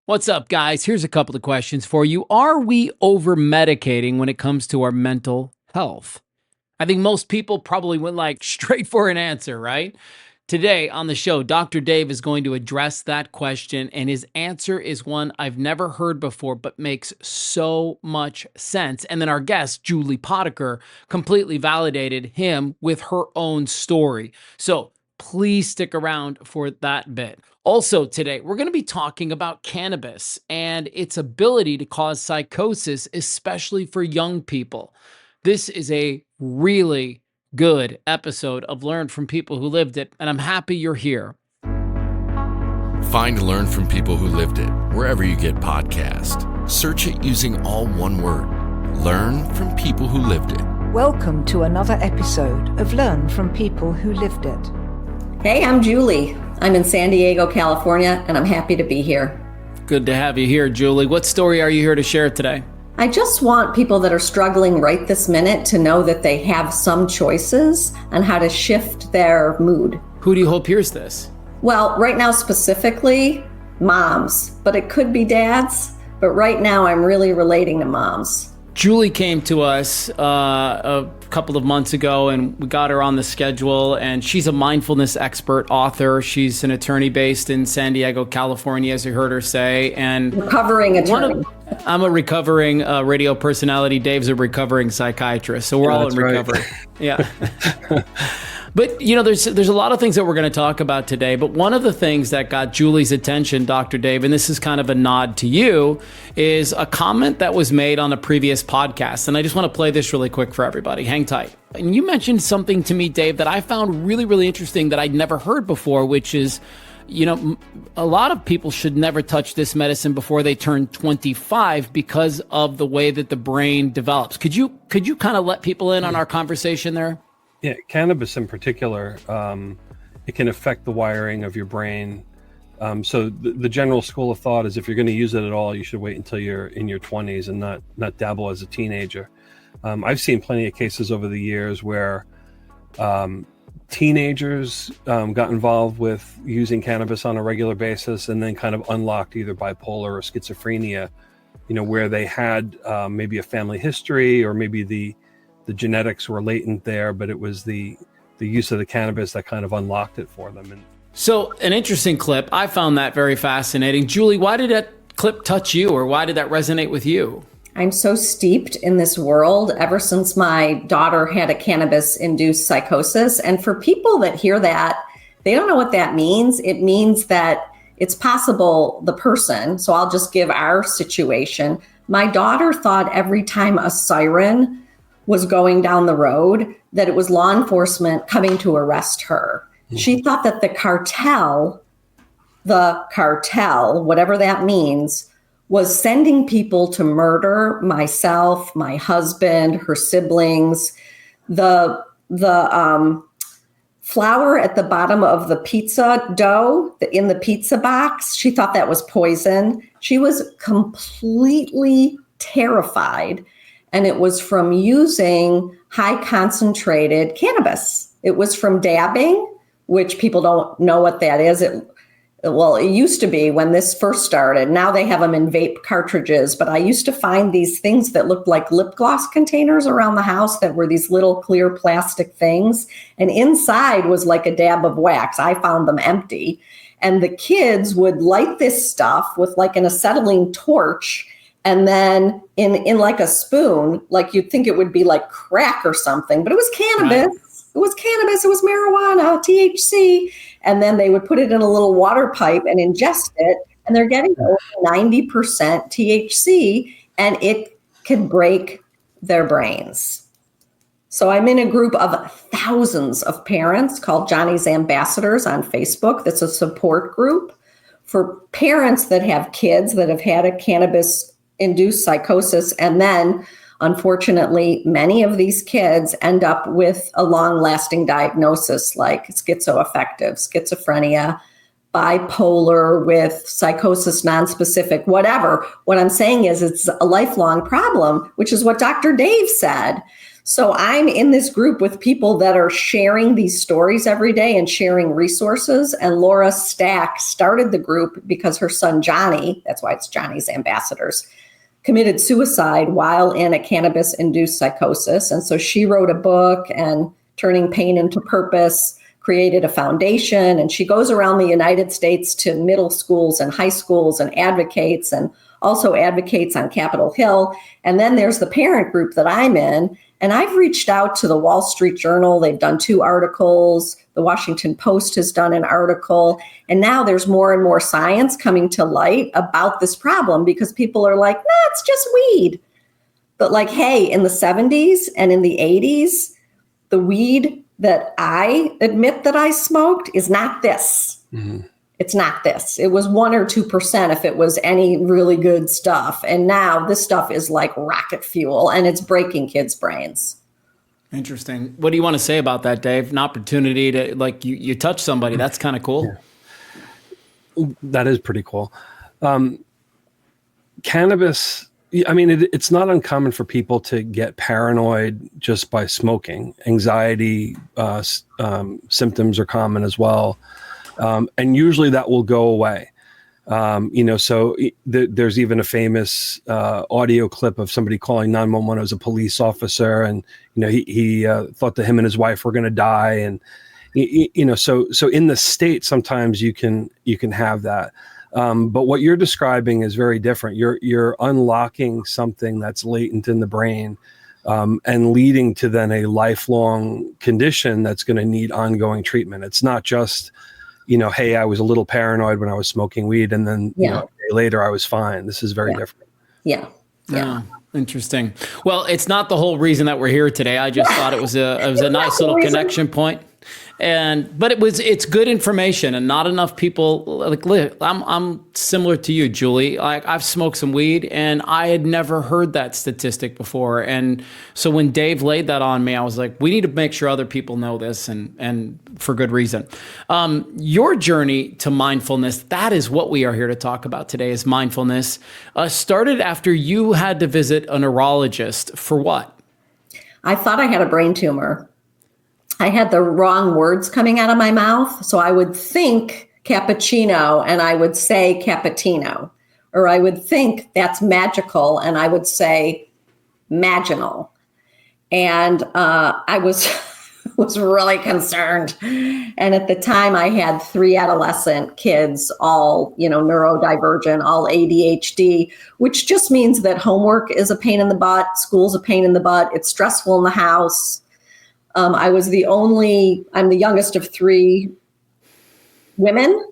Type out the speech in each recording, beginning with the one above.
What's up, guys? Here's a couple of questions for you. Are we over-medicating when it comes to our mental health? I think most people probably went straight for an answer, right? Today on the show, Dr. Dave is going to address that question, and his answer is one I've never heard before, but makes so much sense. And then our guest, Julie Potiker, completely validated him with her own story. So please stick around for that bit. Also today, we're going to be talking about cannabis and its ability to cause psychosis, especially for young people. This is a really good episode of Learn from People Who Lived It, and I'm happy you're here. Find Learn from People Who Lived It wherever you get podcasts. Search it using all one word. Learn from People Who Lived It. Welcome to another episode of Learn from People Who Lived It. Hey, I'm Julie. I'm in San Diego, California, and I'm happy to be here. Good to have you here, Julie. What story are you here to share today? I just want people that are struggling right this minute to know that they have some choices on how to shift their mood. Who do you hope hears this? Well, right now specifically, moms, but it could be dads. But right now I'm really relating to moms. Julie came to us a couple of months ago, and we got her on the schedule, and she's a mindfulness expert, author. She's an attorney based in San Diego, California, as you heard her say. And recovering attorney. I'm a recovering radio personality. Dave's a recovering psychiatrist. So we're all in recovery. Right. Yeah. But, there's a lot of things that we're going to talk about today. But one of the things that got Julie's attention, Dr. Dave, and this is kind of a nod to you, is a comment that was made on a previous podcast. And I just want to play this really quick for everybody. Hang tight. And you mentioned something to me, Dave, that I found really, really interesting that I'd never heard before, which is, a lot of people should never touch this medicine before they turn 25 because of the way that the brain develops. Could you kind of let people in on our conversation there? Yeah, cannabis in particular, it can affect the wiring of your brain. So the general school of thought is if you're going to use it at all, you should wait until you're in your 20s and not dabble as a teenager. I've seen plenty of cases over the years where teenagers got involved with using cannabis on a regular basis and then kind of unlocked either bipolar or schizophrenia, where they had maybe a family history or maybe the genetics were latent there, but it was the use of the cannabis that kind of unlocked it for them. And so an interesting clip. I found that very fascinating. Julie, why did that clip touch you, or why did that resonate with you? I'm so steeped in this world ever since my daughter had a cannabis-induced psychosis. And for people that hear that, they don't know what that means. It means that it's possible the person, so I'll just give our situation. My daughter thought every time a siren was going down the road that it was law enforcement coming to arrest her. Mm-hmm. She thought that the cartel, whatever that means, was sending people to murder myself, my husband, her siblings. The flour at the bottom of the pizza dough in the pizza box, she thought that was poison. She was completely terrified. And it was from using high concentrated cannabis. It was from dabbing, which people don't know what that is. It used to be when this first started. Now they have them in vape cartridges. But I used to find these things that looked like lip gloss containers around the house that were these little clear plastic things. And inside was like a dab of wax. I found them empty. And the kids would light this stuff with like an acetylene torch. And then in like a spoon, like you'd think it would be like crack or something, but it was cannabis. Right. It was cannabis. It was marijuana, THC. And then they would put it in a little water pipe and ingest it. And they're getting over 90% THC, and it can break their brains. So I'm in a group of thousands of parents called Johnny's Ambassadors on Facebook. That's a support group for parents that have kids that have had a cannabis-induced psychosis. And then, unfortunately, many of these kids end up with a long-lasting diagnosis like schizoaffective, schizophrenia, bipolar with psychosis nonspecific, whatever. What I'm saying is it's a lifelong problem, which is what Dr. Dave said. So I'm in this group with people that are sharing these stories every day and sharing resources. And Laura Stack started the group because her son, Johnny, that's why it's Johnny's Ambassadors, committed suicide while in a cannabis-induced psychosis. And so she wrote a book, and Turning Pain into Purpose, created a foundation. And she goes around the United States to middle schools and high schools and advocates, and also advocates on Capitol Hill. And then there's the parent group that I'm in. And I've reached out to the Wall Street Journal. They've done 2 articles. The Washington Post has done an article. And now there's more and more science coming to light about this problem, because people are like, nah, it's just weed. But like, hey, in the 70s and in the 80s, the weed that I admit that I smoked is not this. Mm-hmm. It's not this. It was 1 or 2% if it was any really good stuff. And now this stuff is like rocket fuel, and it's breaking kids' brains. Interesting. What do you want to say about that, Dave? An opportunity to, like, you touch somebody. That's kind of cool. Yeah. That is pretty cool. Cannabis, I mean, it's not uncommon for people to get paranoid just by smoking. Anxiety symptoms are common as well. And usually that will go away. So there's even a famous audio clip of somebody calling 911 as a police officer. And, he thought that him and his wife were going to die. And, so in the state, sometimes you can have that. But what you're describing is very different. You're unlocking something that's latent in the brain, and leading to then a lifelong condition that's going to need ongoing treatment. It's not just, hey, I was a little paranoid when I was smoking weed, and then a day later I was fine. This is very different. Yeah. Interesting. Well, it's not the whole reason that we're here today. I just thought it was a nice little connection point. But it's good information, and not enough people I'm similar to you, Julie. Like, I've smoked some weed, and I had never heard that statistic before. And so when Dave laid that on me, I was like, we need to make sure other people know this, and for good reason. Your journey to mindfulness, that is what we are here to talk about today, is mindfulness. Started after you had to visit a neurologist for what? I thought I had a brain tumor. I had the wrong words coming out of my mouth. So I would think cappuccino and I would say cappuccino, or I would think that's magical and I would say maginal. And I was really concerned. And at the time I had 3 adolescent kids, all, neurodivergent, all ADHD, which just means that homework is a pain in the butt, school's a pain in the butt, it's stressful in the house. I'm the youngest of 3 women.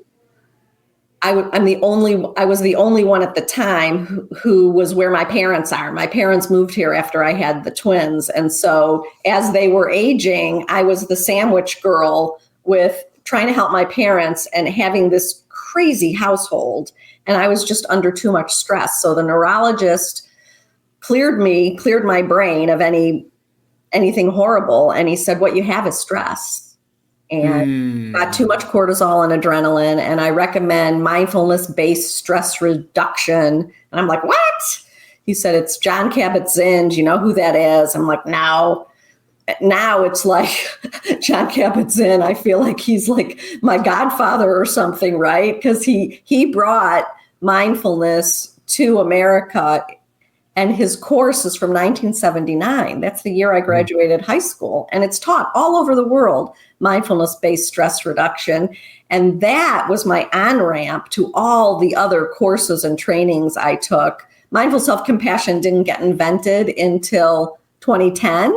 I was the only one at the time who was where my parents are. My parents moved here after I had the twins. And so as they were aging, I was the sandwich girl with trying to help my parents and having this crazy household. And I was just under too much stress. So the neurologist cleared my brain of anything horrible. And he said, what you have is stress. And got too much cortisol and adrenaline. And I recommend mindfulness-based stress reduction. And I'm like, what? He said, it's John Kabat-Zinn. Do you know who that is? I'm like, now it's like John Kabat-Zinn. I feel like he's like my godfather or something, right? Because he brought mindfulness to America. And his course is from 1979. That's the year I graduated high school. And it's taught all over the world, mindfulness-based stress reduction. And that was my on-ramp to all the other courses and trainings I took. Mindful self-compassion didn't get invented until 2010,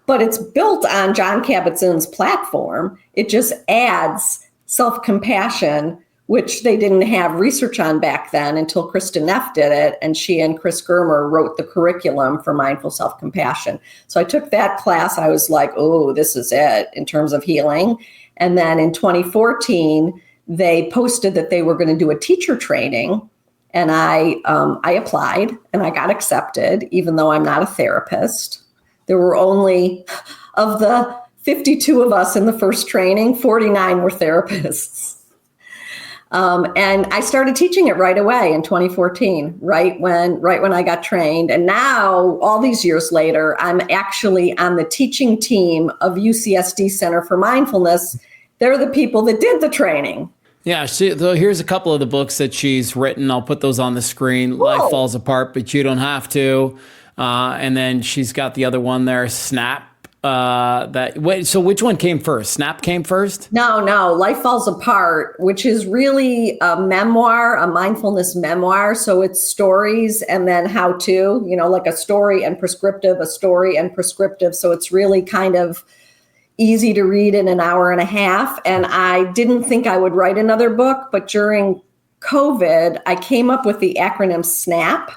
but it's built on John Kabat-Zinn's platform. It just adds self-compassion, which they didn't have research on back then until Kristen Neff did it. And she and Chris Germer wrote the curriculum for mindful self-compassion. So I took that class. I was like, oh, this is it in terms of healing. And then in 2014, they posted that they were going to do a teacher training. And I applied and I got accepted, even though I'm not a therapist. There were only, of the 52 of us in the first training, 49 were therapists. And I started teaching it right away in 2014, right when I got trained. And now, all these years later, I'm actually on the teaching team of UCSD Center for Mindfulness. They're the people that did the training. Yeah, here's a couple of the books that she's written. I'll put those on the screen. Whoa. Life Falls Apart, But You Don't Have to. And then she's got the other one there, Snap. So which one came first? Snap came first? No, Life Falls Apart, which is really a memoir, a mindfulness memoir. So it's stories and then how to, like a story and prescriptive, a story and prescriptive. So it's really kind of easy to read in an hour and a half. And I didn't think I would write another book, but during COVID, I came up with the acronym SNAP.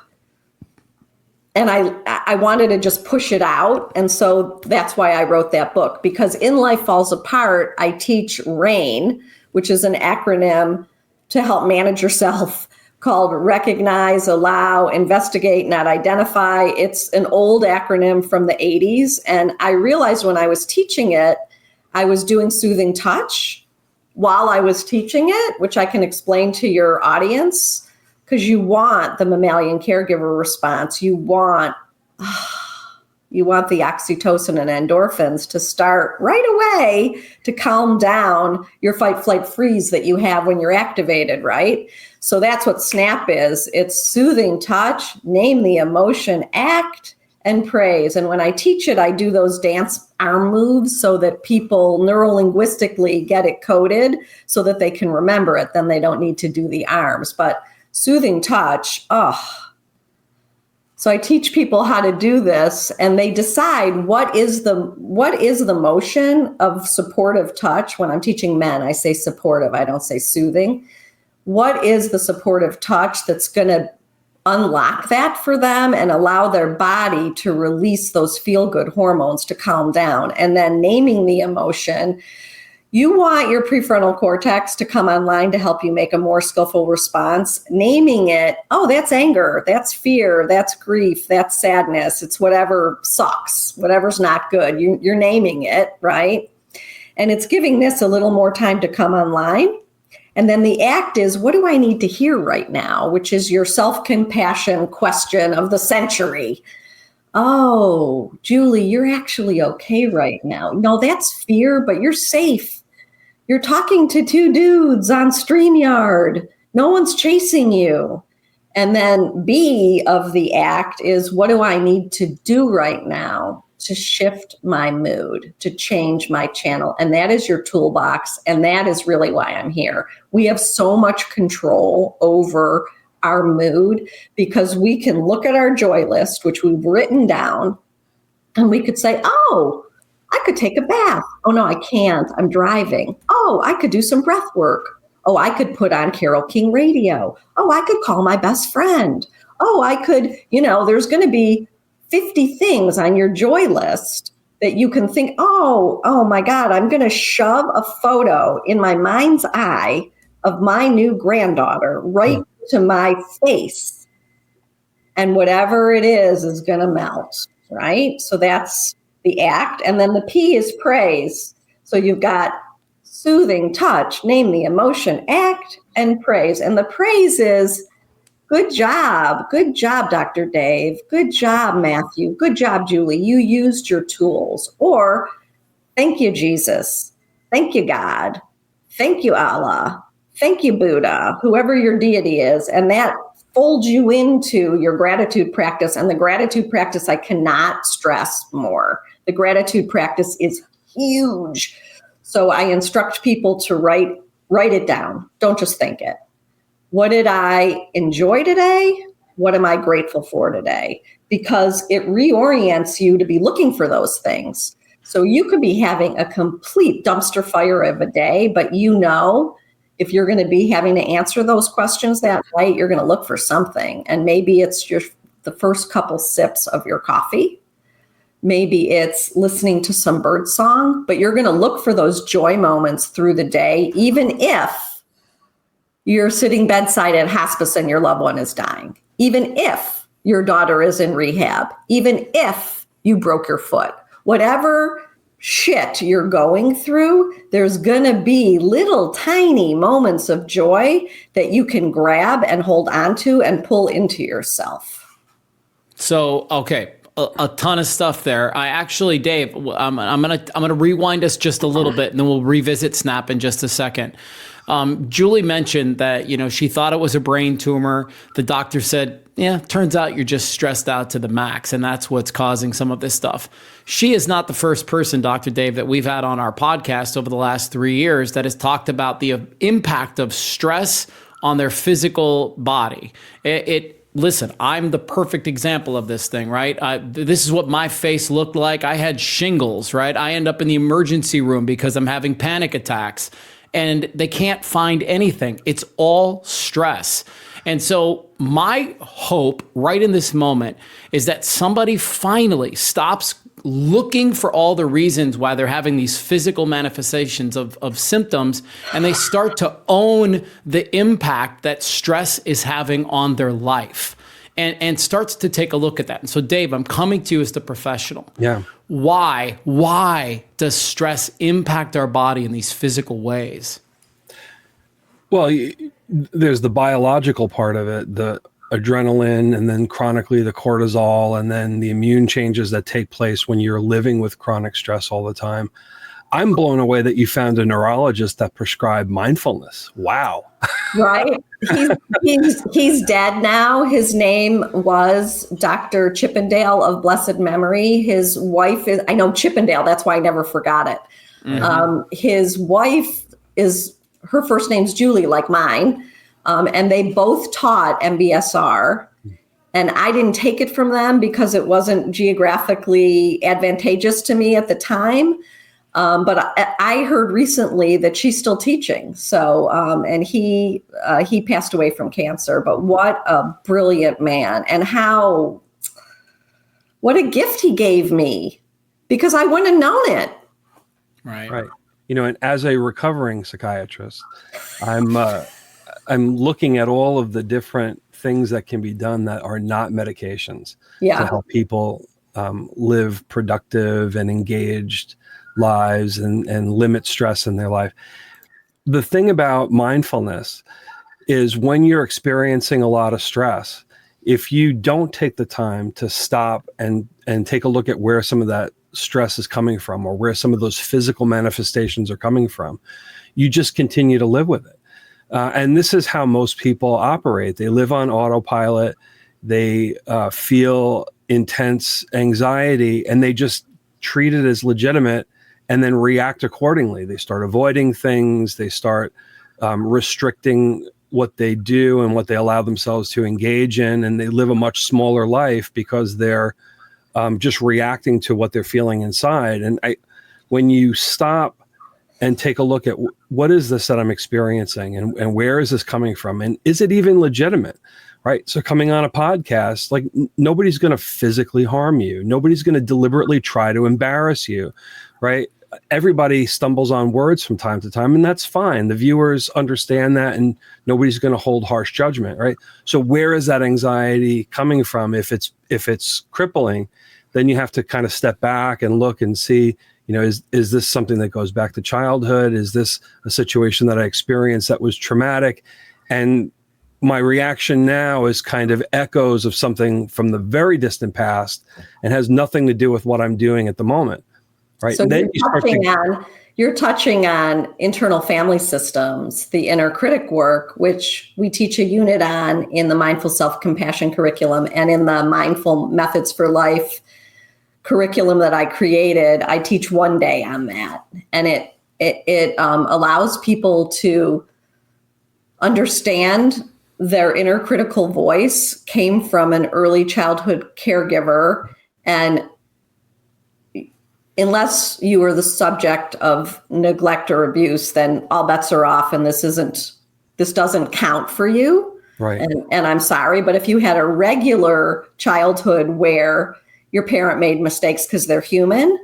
And I wanted to just push it out. And so that's why I wrote that book, because in Life Falls Apart, I teach RAIN, which is an acronym to help manage yourself, called Recognize, Allow, Investigate, Not Identify. It's an old acronym from the 80s. And I realized when I was teaching it, I was doing soothing touch while I was teaching it, which I can explain to your audience. Because you want the mammalian caregiver response. You want the oxytocin and endorphins to start right away to calm down your fight, flight, freeze that you have when you're activated, right? So that's what SNAP is. It's soothing touch, name the emotion, act, and praise. And when I teach it, I do those dance arm moves so that people neurolinguistically get it coded so that they can remember it. Then they don't need to do the arms. But soothing touch, So I teach people how to do this, and they decide what is the motion of supportive touch. When I'm teaching men, I say supportive, I don't say soothing. What is the supportive touch that's going to unlock that for them and allow their body to release those feel-good hormones to calm down? And then naming the emotion. You want your prefrontal cortex to come online to help you make a more skillful response. Naming it, that's anger, that's fear, that's grief, that's sadness. It's whatever sucks, whatever's not good. You're naming it, right? And it's giving this a little more time to come online. And then the act is, what do I need to hear right now? Which is your self-compassion question of the century. Oh, Julie, you're actually okay right now. No, that's fear, but you're safe. You're talking to two dudes on StreamYard. No one's chasing you. And then B of the act is, what do I need to do right now to shift my mood, to change my channel? And that is your toolbox. And that is really why I'm here. We have so much control over our mood because we can look at our joy list, which we've written down, and we could say, I could take a bath. Oh, no, I can't. I'm driving. Oh, I could do some breath work. Oh, I could put on Carole King radio. Oh, I could call my best friend. Oh, I could, there's going to be 50 things on your joy list that you can think, oh my God, I'm going to shove a photo in my mind's eye of my new granddaughter right to my face. And whatever it is going to melt, right? So that's the act. And then the P is praise. So you've got soothing touch, name the emotion, act, and praise. And the praise is, good job, Dr. Dave. Good job, Mathew. Good job, Julie. You used your tools. Or, thank you, Jesus. Thank you, God. Thank you, Allah. Thank you, Buddha, whoever your deity is. And that folds you into your gratitude practice. And the gratitude practice, I cannot stress more. The gratitude practice is huge. So I instruct people to write it down. Don't just think it. What did I enjoy today? What am I grateful for today? Because it reorients you to be looking for those things. So you could be having a complete dumpster fire of a day, but if you're going to be having to answer those questions that night, you're going to look for something. And maybe it's the first couple sips of your coffee. Maybe it's listening to some bird song, but you're going to look for those joy moments through the day, even if you're sitting bedside at hospice and your loved one is dying, even if your daughter is in rehab, even if you broke your foot, whatever shit you're going through, there's going to be little tiny moments of joy that you can grab and hold on to and pull into yourself. So, okay, a ton of stuff there. I actually, Dave, I'm gonna rewind us just a little bit, and then we'll revisit SNAP in just a second. Julie mentioned that, she thought it was a brain tumor. The doctor said, yeah, turns out you're just stressed out to the max, and that's what's causing some of this stuff. She is not the first person, Dr. Dave, that we've had on our podcast over the last 3 years that has talked about the impact of stress on their physical body. Listen, I'm the perfect example of this thing, right? This is what my face looked like. I had shingles, right? I end up in the emergency room because I'm having panic attacks, and they can't find anything. It's all stress. And so my hope right in this moment is that somebody finally stops looking for all the reasons why they're having these physical manifestations of symptoms, and they start to own the impact that stress is having on their life, and starts to take a look at that. And so, Dave, I'm coming to you as the professional. Yeah. Why does stress impact our body in these physical ways? Well, there's the biological part of it, the adrenaline, and then chronically the cortisol, and then the immune changes that take place when you're living with chronic stress all the time. I'm blown away that you found a neurologist that prescribed mindfulness. Wow. Right. He's dead now. His name was Dr. Chippendale of blessed memory. His wife is, I know Chippendale, that's why I never forgot it. Mm-hmm. His wife her first name's Julie, like mine. And they both taught MBSR. And I didn't take it from them because it wasn't geographically advantageous to me at the time. But I heard recently that she's still teaching. So, and he passed away from cancer. But what a brilliant man, and what a gift he gave me, because I wouldn't have known it. Right. And as a recovering psychiatrist, I'm looking at all of the different things that can be done that are not medications to help people live productive and engaged lives and limit stress in their life. The thing about mindfulness is when you're experiencing a lot of stress, if you don't take the time to stop and take a look at where some of that stress is coming from, or where some of those physical manifestations are coming from, you just continue to live with it. And this is how most people operate. They live on autopilot. They feel intense anxiety, and they just treat it as legitimate and then react accordingly. They start avoiding things. They start restricting what they do and what they allow themselves to engage in. And they live a much smaller life because they're just reacting to what they're feeling inside. And when you stop and take a look at what is this that I'm experiencing, and where is this coming from, and is it even legitimate, right? So coming on a podcast, like, nobody's going to physically harm you. Nobody's going to deliberately try to embarrass you, right? Everybody stumbles on words from time to time, and that's fine. The viewers understand that, and nobody's going to hold harsh judgment, right? So where is that anxiety coming from? If it's crippling, then you have to kind of step back and look and see, is this something that goes back to childhood? Is this a situation that I experienced that was traumatic? And my reaction now is kind of echoes of something from the very distant past and has nothing to do with what I'm doing at the moment. Right. So you're touching on internal family systems, the inner critic work, which we teach a unit on in the Mindful Self-Compassion curriculum, and in the Mindful Methods for Life curriculum that I created. I teach one day on that, and it allows people to understand their inner critical voice came from an early childhood caregiver, and unless you are the subject of neglect or abuse, then all bets are off, and this doesn't count for you. Right. And I'm sorry, but if you had a regular childhood where your parent made mistakes because they're human,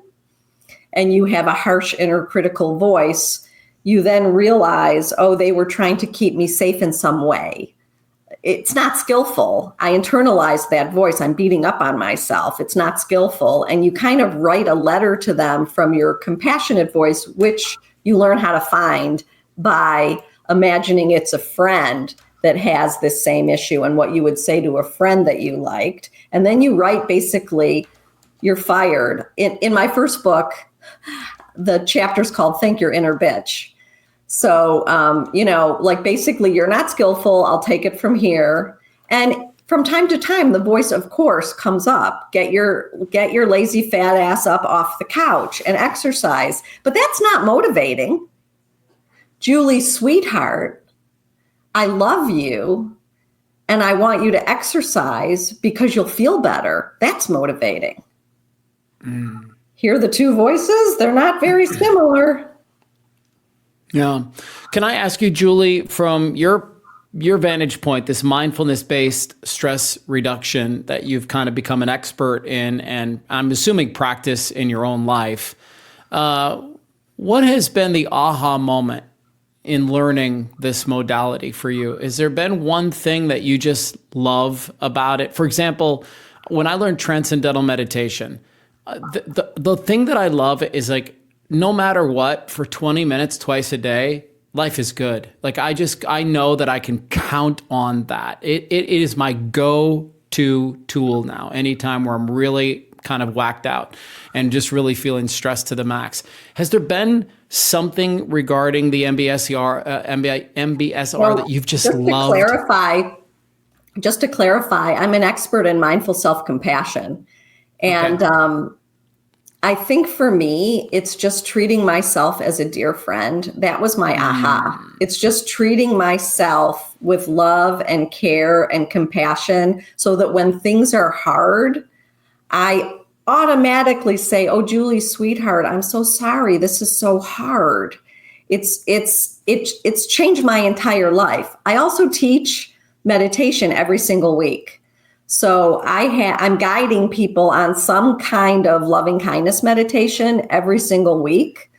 and you have a harsh inner critical voice, you then realize, oh, they were trying to keep me safe in some way. it's not skillful. I internalize that voice. I'm beating up on myself. It's not skillful. And you kind of write a letter to them from your compassionate voice, which you learn how to find by imagining it's a friend that has this same issue and what you would say to a friend that you liked. And then you write basically, you're fired. In my first book, the chapter's called Thank Your Inner Bitch. So, like basically you're not skillful. I'll take it from here. And from time to time, the voice, of course, comes up. Get your lazy fat ass up off the couch and exercise. But that's not motivating. Julie, sweetheart, I love you. And I want you to exercise because you'll feel better. That's motivating. Hear the two voices? They're not very similar. Yeah. Can I ask you, Julie, from your vantage point, this mindfulness-based stress reduction that you've kind of become an expert in, and I'm assuming practice in your own life, what has been the aha moment in learning this modality for you? Has there been one thing that you just love about it? For example, when I learned transcendental meditation, the thing that I love is like, no matter what, for 20 minutes twice a day, life is good. Like I know that I can count on that. It is my go-to tool now. Anytime where I'm really kind of whacked out and just really feeling stressed to the max. Has there been something regarding the MBSR that you've just loved? Just to clarify, I'm an expert in mindful self-compassion. And I think for me, it's just treating myself as a dear friend. That was my aha. It's just treating myself with love and care and compassion so that when things are hard, I automatically say, oh, Julie, sweetheart, I'm so sorry. This is so hard. It's changed my entire life. I also teach meditation every single week. So I'm guiding people on some kind of loving kindness meditation every single week.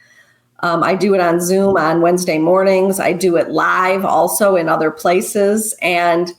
I do it on Zoom on Wednesday mornings. I do it live also in other places. And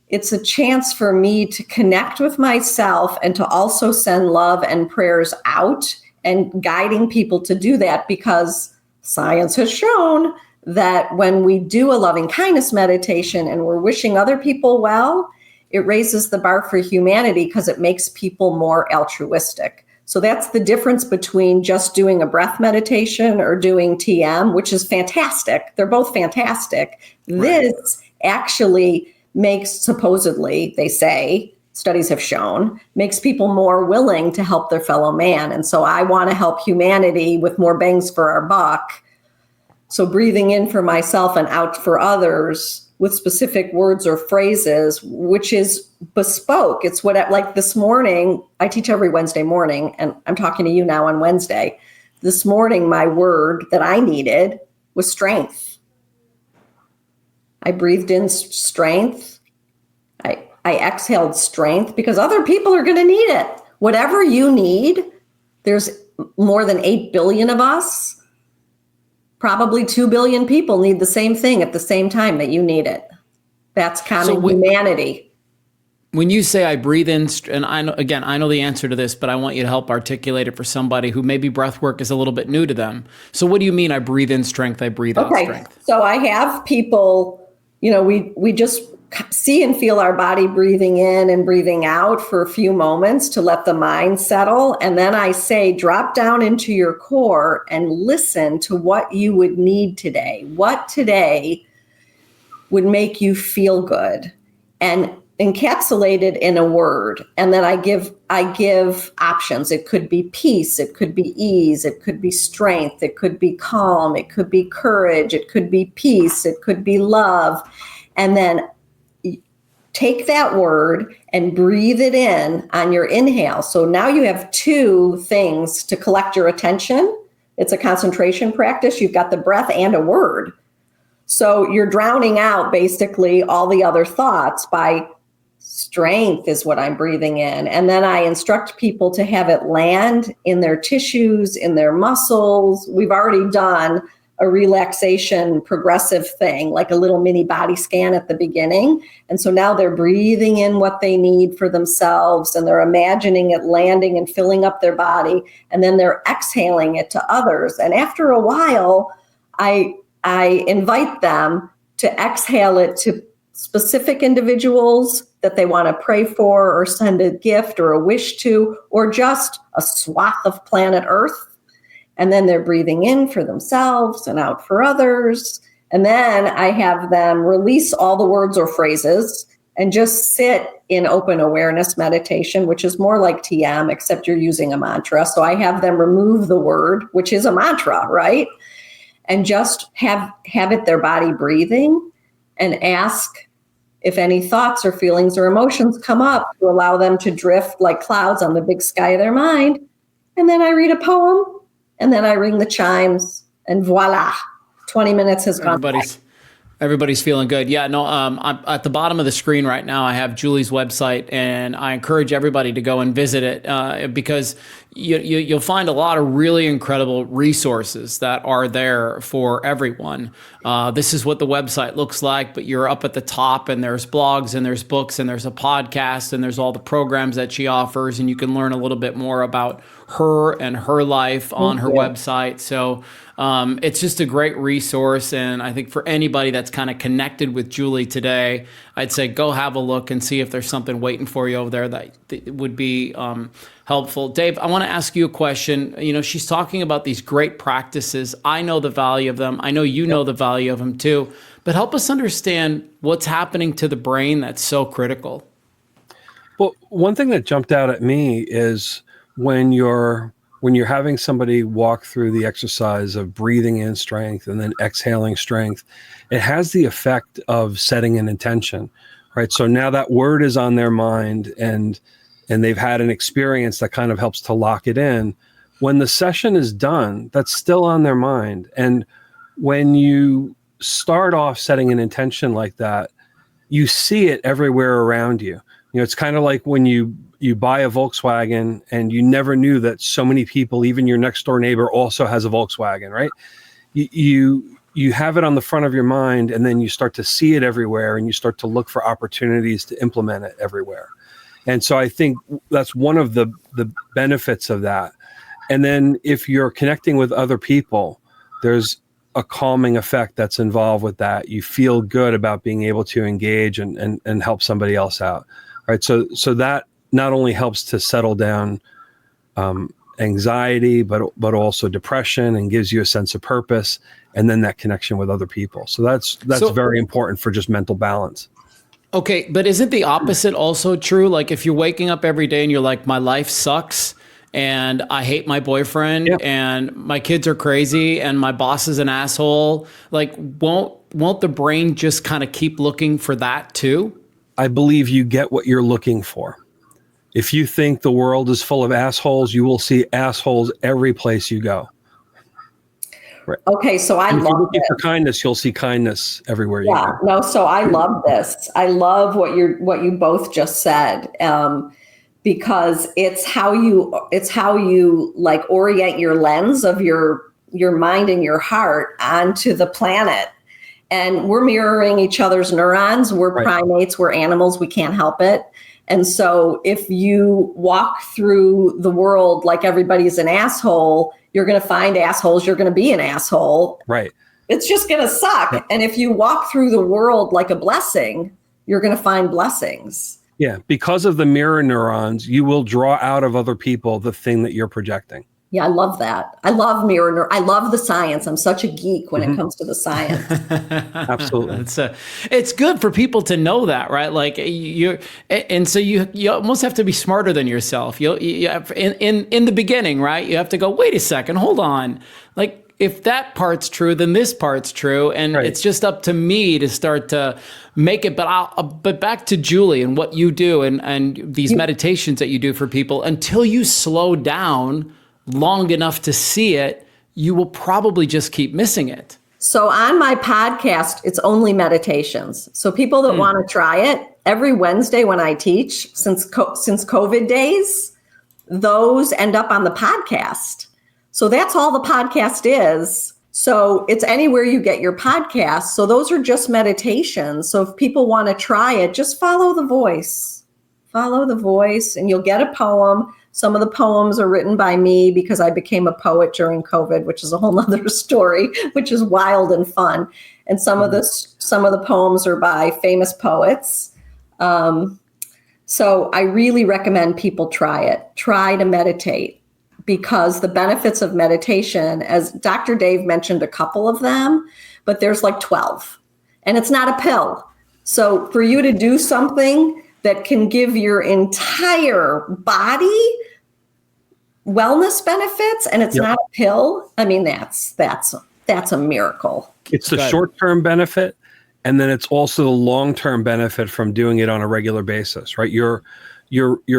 it's a chance for me to connect with myself and to also send love and prayers out, and guiding people to do that, because science has shown that when we do a loving kindness meditation and we're wishing other people well, it raises the bar for humanity because it makes people more altruistic. So that's the difference between just doing a breath meditation or doing TM, which is fantastic. They're both fantastic. Right. This actually makes, supposedly, they say, studies have shown, makes people more willing to help their fellow man. And so I want to help humanity with more bangs for our buck. So breathing in for myself and out for others with specific words or phrases, which is bespoke. It's what, like this morning, I teach every Wednesday morning, and I'm talking to you now on Wednesday. This morning, my word that I needed was strength. I breathed in strength. I exhaled strength, because other people are going to need it. Whatever you need, there's more than 8 billion of us. Probably 2 billion people need the same thing at the same time that you need it. That's common humanity. When you say I breathe in, and I know the answer to this, but I want you to help articulate it for somebody who maybe breath work is a little bit new to them. So what do you mean I breathe in strength, I breathe out strength? So I have people, we just see and feel our body breathing in and breathing out for a few moments to let the mind settle. And then I say, drop down into your core and listen to what you would need today. What today would make you feel good, and encapsulate it in a word. And then I give options. It could be peace. It could be ease. It could be strength. It could be calm. It could be courage. It could be peace. It could be love. And then take that word and breathe it in on your inhale. So now you have 2 things to collect your attention. It's a concentration practice. You've got the breath and a word. So you're drowning out basically all the other thoughts by strength is what I'm breathing in. And then I instruct people to have it land in their tissues, in their muscles. We've already done a relaxation progressive thing, like a little mini body scan at the beginning. And so now they're breathing in what they need for themselves, and they're imagining it landing and filling up their body. And then they're exhaling it to others. And after a while, I invite them to exhale it to specific individuals that they want to pray for or send a gift or a wish to, or just a swath of planet Earth. And then they're breathing in for themselves and out for others. And then I have them release all the words or phrases and just sit in open awareness meditation, which is more like TM, except you're using a mantra. So I have them remove the word, which is a mantra, right? And just have it their body breathing, and ask if any thoughts or feelings or emotions come up, to allow them to drift like clouds on the big sky of their mind. And then I read a poem, and then I ring the chimes, and voila, 20 minutes has gone by. Everybody's feeling good. Yeah, no, I'm at the bottom of the screen right now. I have Julie's website, and I encourage everybody to go and visit it because you'll find a lot of really incredible resources that are there for everyone. This is what the website looks like, but you're up at the top, and there's blogs, and there's books, and there's a podcast, and there's all the programs that she offers, and you can learn a little bit more about her and her life on her website. So it's just a great resource. And I think for anybody that's kind of connected with Julie today, I'd say go have a look and see if there's something waiting for you over there that would be helpful. Dave, I want to ask you a question. You know, she's talking about these great practices. I know the value of them. I know you know the value of them too, but help us understand what's happening to the brain that's so critical. Well, one thing that jumped out at me is when you're having somebody walk through the exercise of breathing in strength and then exhaling strength, it has the effect of setting an intention, right? So now that word is on their mind, and they've had an experience that kind of helps to lock it in. When the session is done, that's still on their mind. And when you start off setting an intention like that, you see it everywhere around you. You know, it's kind of like when you buy a Volkswagen and you never knew that so many people, even your next door neighbor, also has a Volkswagen, right? You have it on the front of your mind, and then you start to see it everywhere, and you start to look for opportunities to implement it everywhere. And so I think that's one of the benefits of that. And then if you're connecting with other people, there's a calming effect that's involved with that. You feel good about being able to engage and help somebody else out, right? So that not only helps to settle down anxiety, but also depression, and gives you a sense of purpose, and then that connection with other people. So that's very important for just mental balance. Okay, but isn't the opposite also true? Like if you're waking up every day and you're like, my life sucks, and I hate my boyfriend, and my kids are crazy, and my boss is an asshole, like won't the brain just kind of keep looking for that too? I believe you get what you're looking for. If you think the world is full of assholes, you will see assholes every place you go. Right. Okay, so if you're looking for kindness, you'll see kindness everywhere you go. No, so I love this. I love what you both just said, because it's how you like orient your lens of your mind and your heart onto the planet. And we're mirroring each other's neurons. We're primates. We're animals. We can't help it. And so if you walk through the world like everybody's an asshole, you're going to find assholes. You're going to be an asshole. Right. It's just going to suck. Yeah. And if you walk through the world like a blessing, you're going to find blessings. Yeah. Because of the mirror neurons, you will draw out of other people the thing that you're projecting. Yeah, I love that. I love I love the science. I'm such a geek when it comes to the science. Absolutely. It's good for people to know that, right? Like you almost have to be smarter than yourself. You have, in the beginning, right? You have to go, wait a second, hold on. Like if that part's true, then this part's true, and it's just up to me to start to make it. But back to Julie and what you do and these meditations that you do for people, until you slow down long enough to see it, you will probably just keep missing it. So on my podcast, it's only meditations. So people that want to try it, every Wednesday when I teach, since COVID days, those end up on the podcast. So that's all the podcast is. So it's anywhere you get your podcasts. So those are just meditations. So if people want to try it, just follow the voice. Follow the voice and you'll get a poem. Some of the poems are written by me because I became a poet during COVID, which is a whole nother story, which is wild and fun. And some of the poems are by famous poets. So I really recommend people try it. Try to meditate, because the benefits of meditation, as Dr. Dave mentioned a couple of them, but there's like 12, and it's not a pill. So for you to do something that can give your entire body wellness benefits, and it's not a pill, I mean, that's a miracle. It's the short-term benefit, and then it's also the long-term benefit from doing it on a regular basis, right? You're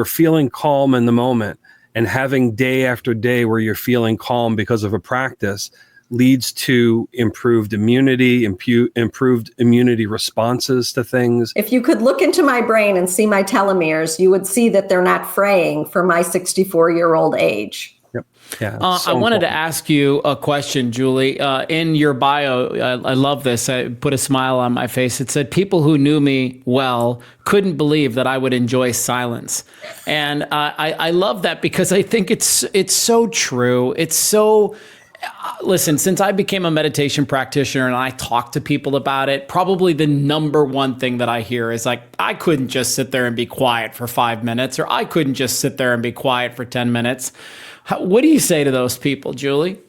feeling calm in the moment, and having day after day where you're feeling calm because of a practice leads to improved immunity, improved immunity responses to things. If you could look into my brain and see my telomeres, you would see that they're not fraying for my 64-year-old age. Yep. Yeah. I wanted to ask you a question, Julie. In your bio, I love this. I put a smile on my face. It said, people who knew me well couldn't believe that I would enjoy silence. And I love that because I think it's so true. It's so... Listen, since I became a meditation practitioner and I talk to people about it, probably the number one thing that I hear is like, I couldn't just sit there and be quiet for 5 minutes, or I couldn't just sit there and be quiet for 10 minutes. What do you say to those people, Julie?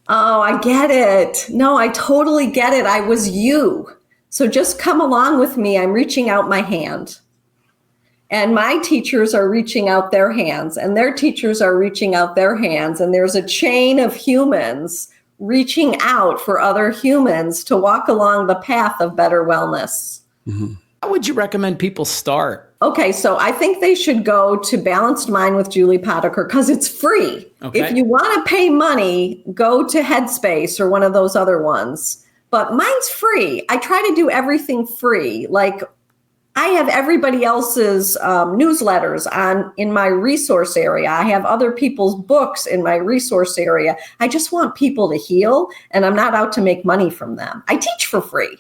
Oh, I get it. No, I totally get it. I was you. So just come along with me. I'm reaching out my hand. And my teachers are reaching out their hands, and their teachers are reaching out their hands. And there's a chain of humans reaching out for other humans to walk along the path of better wellness. Mm-hmm. How would you recommend people start? Okay, so I think they should go to Balanced Mind with Julie Potiker because it's free. Okay. If you want to pay money, go to Headspace or one of those other ones. But mine's free. I try to do everything free. Like, I have everybody else's newsletters in my resource area. I have other people's books in my resource area. I just want people to heal, and I'm not out to make money from them. I teach for free.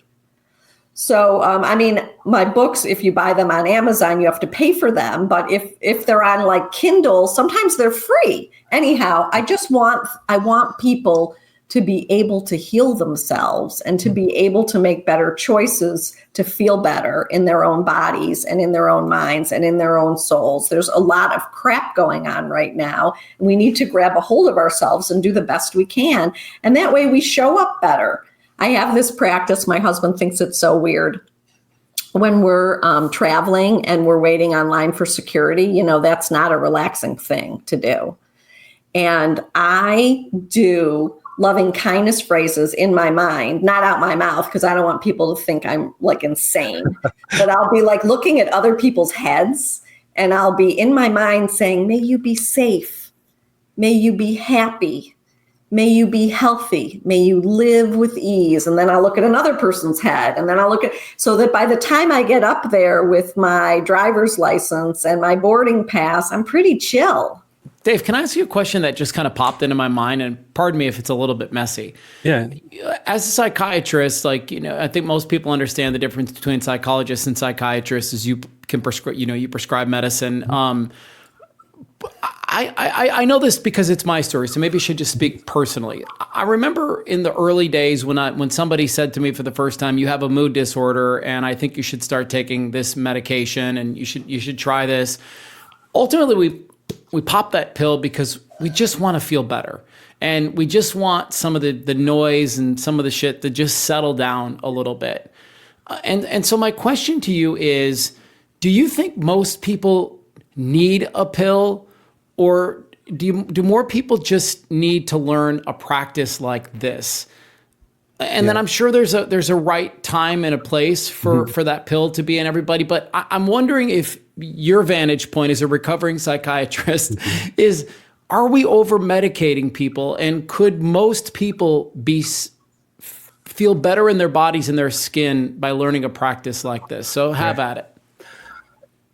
So, I mean, my books, if you buy them on Amazon, you have to pay for them. But if they're on like Kindle, sometimes they're free. Anyhow, I want people to be able to heal themselves and to be able to make better choices to feel better in their own bodies and in their own minds and in their own souls. There's a lot of crap going on right now. We need to grab a hold of ourselves and do the best we can. And that way we show up better. I have this practice. My husband thinks it's so weird. When we're traveling and we're waiting online for security, that's not a relaxing thing to do. And I do loving kindness phrases in my mind, not out my mouth, because I don't want people to think I'm like insane. But I'll be like looking at other people's heads, and I'll be in my mind saying, may you be safe. May you be happy. May you be healthy. May you live with ease. And then I'll look at another person's head, and then I'll look at, so that by the time I get up there with my driver's license and my boarding pass, I'm pretty chill. Dave, can I ask you a question that just kind of popped into my mind? And pardon me if it's a little bit messy. Yeah. As a psychiatrist, I think most people understand the difference between psychologists and psychiatrists is you can prescribe, you prescribe medicine. I know this because it's my story, so maybe I should just speak personally. I remember in the early days when somebody said to me for the first time, you have a mood disorder, and I think you should start taking this medication, and you should try this. Ultimately, we pop that pill because we just want to feel better. And we just want some of the noise and some of the shit to just settle down a little bit. And so my question to you is, do you think most people need a pill, or do more people just need to learn a practice like this? And then I'm sure there's a right time and a place for that pill to be in everybody. But I'm wondering if your vantage point as a recovering psychiatrist is, are we over medicating people? And could most people feel better in their bodies and their skin by learning a practice like this? So have at it.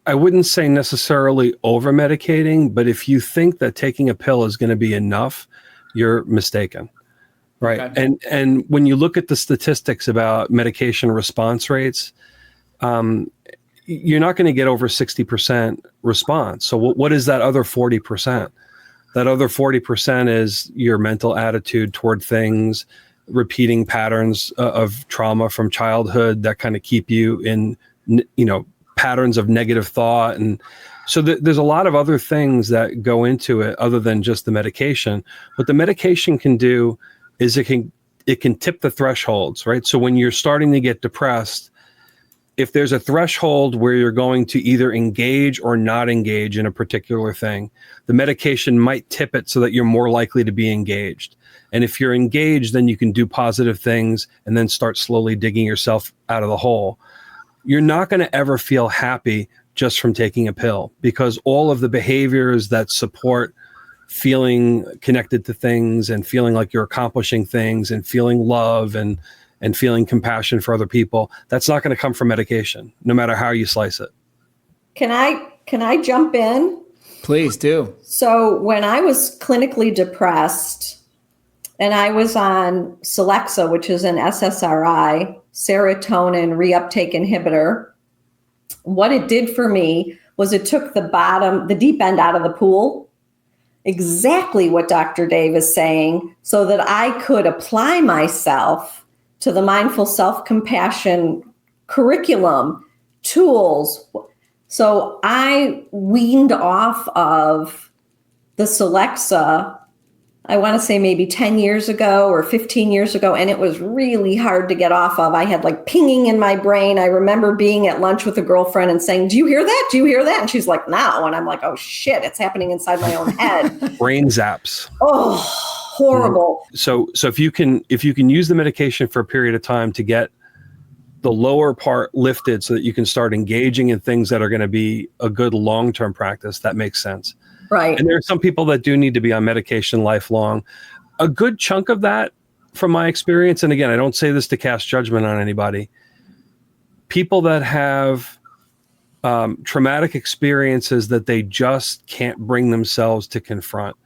I wouldn't say necessarily over medicating, but if you think that taking a pill is going to be enough, you're mistaken. Right. Okay. And when you look at the statistics about medication response rates, you're not going to get over 60% response. So what is that other 40%? That other 40% is your mental attitude toward things, repeating patterns of trauma from childhood that kind of keep you in, patterns of negative thought. And so there's a lot of other things that go into it other than just the medication. What the medication can do is it can tip the thresholds, right? So when you're starting to get depressed, if there's a threshold where you're going to either engage or not engage in a particular thing, the medication might tip it so that you're more likely to be engaged. And if you're engaged, then you can do positive things and then start slowly digging yourself out of the hole. You're not going to ever feel happy just from taking a pill, because all of the behaviors that support feeling connected to things and feeling like you're accomplishing things and feeling love and feeling compassion for other people, that's not going to come from medication, no matter how you slice it. Can I jump in? Please do. So when I was clinically depressed and I was on Celexa, which is an SSRI, serotonin reuptake inhibitor, what it did for me was it took the deep end out of the pool, exactly what Dr. Dave is saying, so that I could apply myself to the mindful self-compassion curriculum, tools. So I weaned off of the Celexa, I want to say maybe 10 years ago or 15 years ago, and it was really hard to get off of. I had like pinging in my brain. I remember being at lunch with a girlfriend and saying, "Do you hear that? Do you hear that?" And she's like, "No." And I'm like, "Oh shit, it's happening inside my own head." Brain zaps. Oh, horrible. So if you can use the medication for a period of time to get the lower part lifted so that you can start engaging in things that are going to be a good long-term practice, that makes sense. Right. And there are some people that do need to be on medication lifelong. A good chunk of that, from my experience, and again, I don't say this to cast judgment on anybody, people that have traumatic experiences that they just can't bring themselves to confront.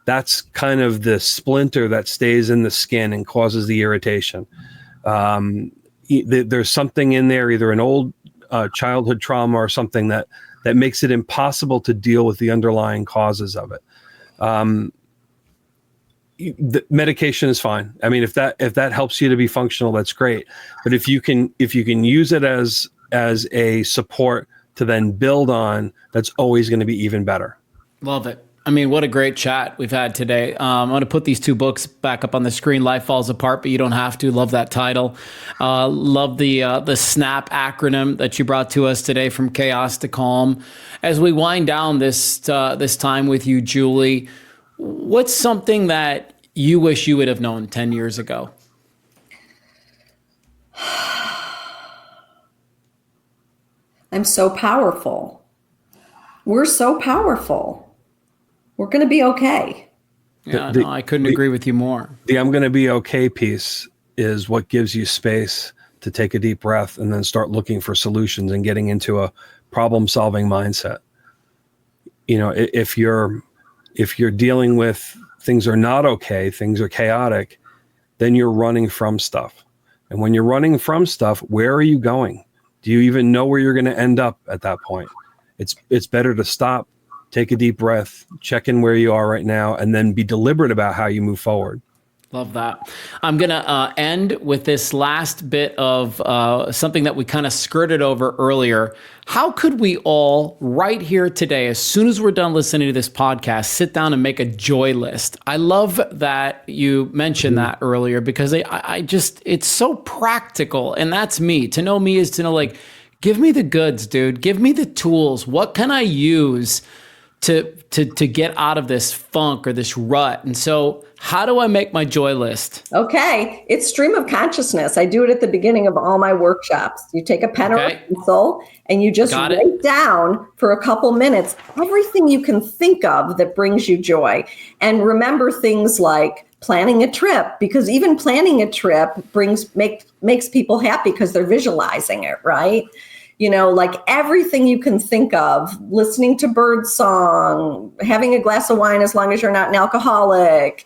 That's kind of the splinter that stays in the skin and causes the irritation. There's something in there, either an old childhood trauma or something that makes it impossible to deal with the underlying causes of it. The medication is fine. I mean, if that helps you to be functional, that's great. But if you can use it as a support to then build on, that's always going to be even better. Love it. I mean, what a great chat we've had today. I'm going to put these two books back up on the screen. Life Falls Apart, but you don't have to. Love that title. Love the SNAP acronym that you brought to us today, from chaos to calm. As we wind down this time with you, Julie, what's something that you wish you would have known 10 years ago? I'm so powerful. We're so powerful. We're going to be okay. Yeah, no, I couldn't agree with you more. The I'm going to be okay piece is what gives you space to take a deep breath and then start looking for solutions and getting into a problem-solving mindset. If you're dealing with things are not okay, things are chaotic, then you're running from stuff. And when you're running from stuff, where are you going? Do you even know where you're going to end up at that point? It's better to stop, take a deep breath, check in where you are right now, and then be deliberate about how you move forward. Love that. I'm going to end with this last bit of something that we kind of skirted over earlier. How could we all, right here today, as soon as we're done listening to this podcast, sit down and make a joy list? I love that you mentioned that earlier, because I just, it's so practical. And that's me. To know me is to know, like, give me the goods, dude. Give me the tools. What can I use to get out of this funk or this rut? And so how do I make my joy list? Okay. It's stream of consciousness. I do it at the beginning of all my workshops. You take a pen or a pencil and you just write down for a couple minutes everything you can think of that brings you joy. And remember things like planning a trip, because even planning a trip makes people happy because they're visualizing it, right? Like everything you can think of, listening to bird song, having a glass of wine as long as you're not an alcoholic,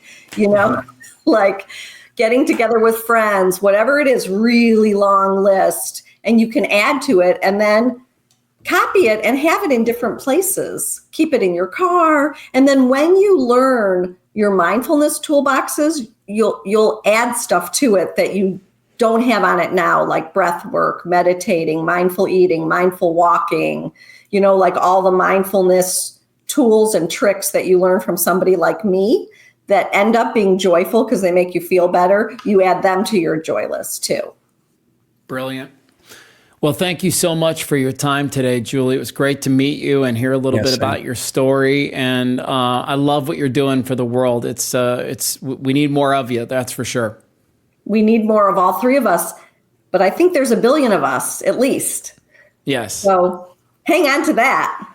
like getting together with friends, whatever it is, really long list, and you can add to it and then copy it and have it in different places. Keep it in your car. And then when you learn your mindfulness toolboxes, you'll add stuff to it that you don't have on it now, like breath work, meditating, mindful eating, mindful walking, like all the mindfulness tools and tricks that you learn from somebody like me that end up being joyful because they make you feel better. You add them to your joy list too. Brilliant. Well, thank you so much for your time today, Julie. It was great to meet you and hear a little bit about your story. And I love what you're doing for the world. We need more of you, that's for sure. We need more of all three of us, but I think there's 1 billion of us at least. Yes. So hang on to that.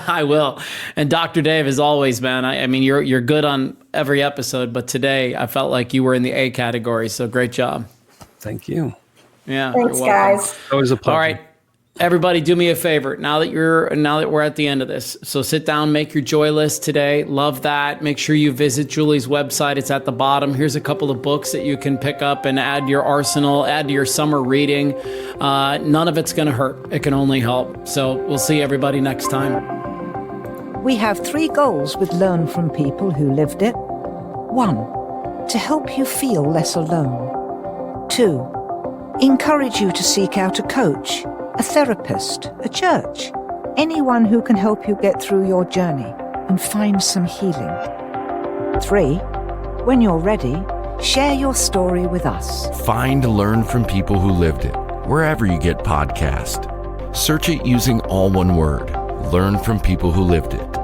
I will. And Dr. Dave, as always, man, I mean, you're good on every episode, but today I felt like you were in the A category. So great job. Thank you. Yeah. Thanks, guys. That was a pleasure. All right. Everybody, do me a favor. Now that we're at the end of this, so sit down, make your joy list today. Love that. Make sure you visit Julie's website. It's at the bottom. Here's a couple of books that you can pick up and add to your arsenal, add to your summer reading. None of it's going to hurt. It can only help. So we'll see everybody next time. We have 3 goals with Learn from People Who Lived It. 1. To help you feel less alone. 2. Encourage you to seek out a coach, a therapist, a church, anyone who can help you get through your journey and find some healing. 3. When you're ready, share your story with us. Find Learn from People Who Lived It, wherever you get podcasts. Search it using all one word. Learn from People Who Lived It.